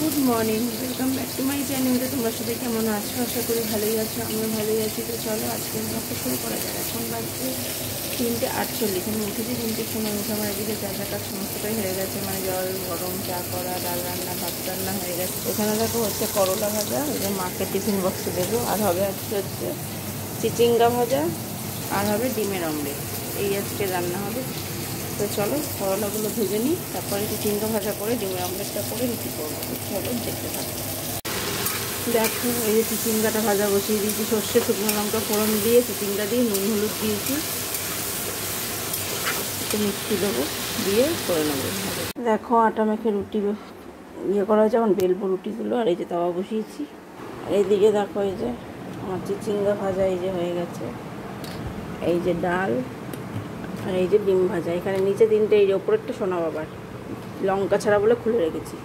Good morning, welcome back to my channel. তো তোমরা সবাই কেমন আছো? আশা করি ভালোই আছো, আমিও ভালোই আছি। তো চলো আজকে ব্লগটা শুরু করা যাক। এখন বাজছে 3:48। আমি উঠেছি 3টের সময়। উঠে আমার এদিকে যা কাজ সমস্তটাই হয়ে গেছে, মানে জল গরম, চা করা, ডাল রান্না, ভাত রান্না হয়ে গেছে। এখানে দেখো হচ্ছে করলা ভাজা, ওই যে মাকে টিফিন বক্সে দেবো। আর হবে আজকে হচ্ছে চিচিঙ্গা ভাজা, আর হবে ডিমের অমলেট। এই আজকে রান্না হবে। তো চলো করলাগুলো ভেজে নিই, তারপরে চিচিঙ্গা ভাজা করে ডিমের অমলেটটা করে রুটি করবো। চলো দেখতে থাকো। দেখো এই যে চিচিঙ্গাটা ভাজা বসিয়ে দিয়েছি, সর্ষে শুকনো লঙ্কা ফোড়ন দিয়ে চিচিঙ্গা দিয়ে নুন হলুদ দিয়েছি, একটু মিষ্টি দেবো, দিয়ে করে নেবো। দেখো আটা মেখে রুটি ইয়ে করা হয়েছে, এখন বেলবো রুটিগুলো। আর এই যে তাওয়া বসিয়েছি। আর এইদিকে দেখো এই যে আমার চিচিঙ্গা ভাজা এই যে হয়ে গেছে, এই যে ডাল, আর এই যে ডিম ভাজা। এখানে নিচে 3টে, এই যে ওপরেরটা সোনা বাবার, লঙ্কা ছাড়া বলে খুলে রেখেছি।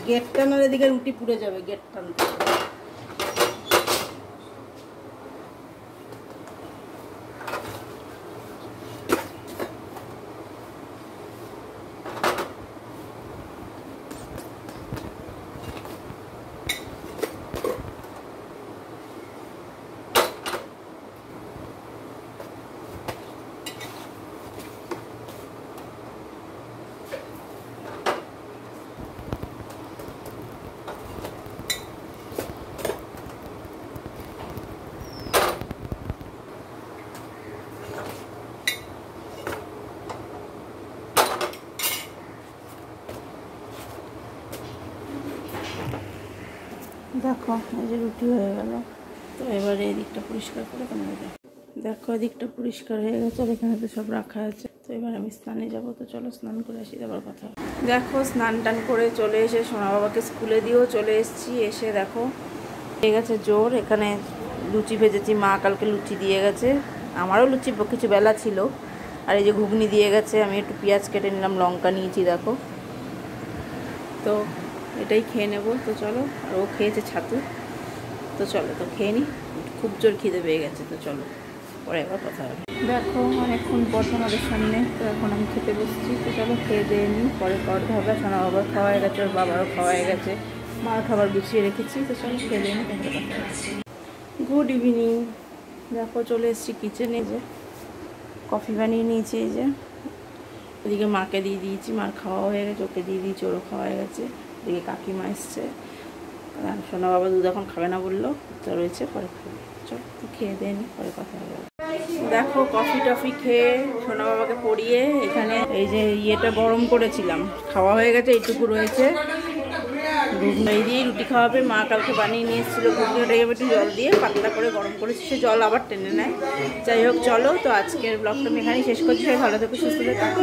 গেট টানার এদিকে রুটি পুড়ে যাবে, গেট টানতে। দেখো এই যে রুটি হয়ে গেল। তো এবারে এদিকটা পরিষ্কার করে কেমন যায়। দেখো এদিকটা পরিষ্কার হয়ে গেছে, আর এখানে তো সব রাখা আছে। তো এবার আমি স্নানে যাব। তো চলো স্নান করে আসি, তারপর কথা। দেখো স্নান টান করে চলে এসে সোনা বাবাকে স্কুলে দিয়েও চলে এসেছি। এসে দেখো হয়ে গেছে জোর। এখানে লুচি ভেজেছি, মা কালকে লুচি দিয়ে গেছে, আমারও লুচি কিছু বেলা ছিল। আর এই যে ঘুগনি দিয়ে গেছে, আমি একটু পেঁয়াজ কেটে নিলাম, লঙ্কা নিয়েছি দেখো। তো এটাই খেয়ে নেবো। তো চলো, আর ও খেয়েছে ছাতু। তো চলো তো খেয়ে নিই, খুব জোর খিদে পেয়ে গেছে। তো চলো পরে আবার কথা হবে। দেখো অনেকক্ষণ পর তোমাদের সামনে। তো এখন আমি খেতে বসছি। তো চলো খেয়ে দিয়ে নিই, পরে কথা হবে। সোনা বাবার খাওয়া হয়ে গেছে, ওর বাবারও খাওয়া হয়ে গেছে, মার খাবার গুছিয়ে রেখেছি। তো চলো খেয়ে দিয়ে নিই, তাহলে কথা হবে। Good evening. দেখো চলে এসেছি কিচেনে। যে কফি বানিয়ে নিয়েছি, এই যে এদিকে মাকে দিয়ে দিয়েছি, মার খাওয়া হয়ে গেছে, ওকে দিয়ে দিয়েছি, ওরও খাওয়া হয়ে গেছে। এদিকে কাকিমা এসছে, সোনা বাবা দুধ এখন খাবে না বললো, তো রয়েছে, পরে খাবে। চল খেয়ে দিয়ে নি, পরে কথা হবে। দেখো কফি টফি খেয়ে সোনা বাবাকে পড়িয়ে এখানে এই যে ইয়েটা গরম করেছিলাম, খাওয়া হয়ে গেছে, এইটুকু রয়েছে। ঘুগনি দিয়ে রুটি খাওয়াবে, মা কালকে বানিয়ে নিয়ে এসেছিলো ঘুগনিটা, একটু জল দিয়ে পাতলা করে গরম করেছি, সে জল আবার টেনে নেয়। যাই হোক চলো, তো আজকের ব্লগটা আমি এখানেই শেষ করছি। ভালো থেকো, সুস্থ থেকো।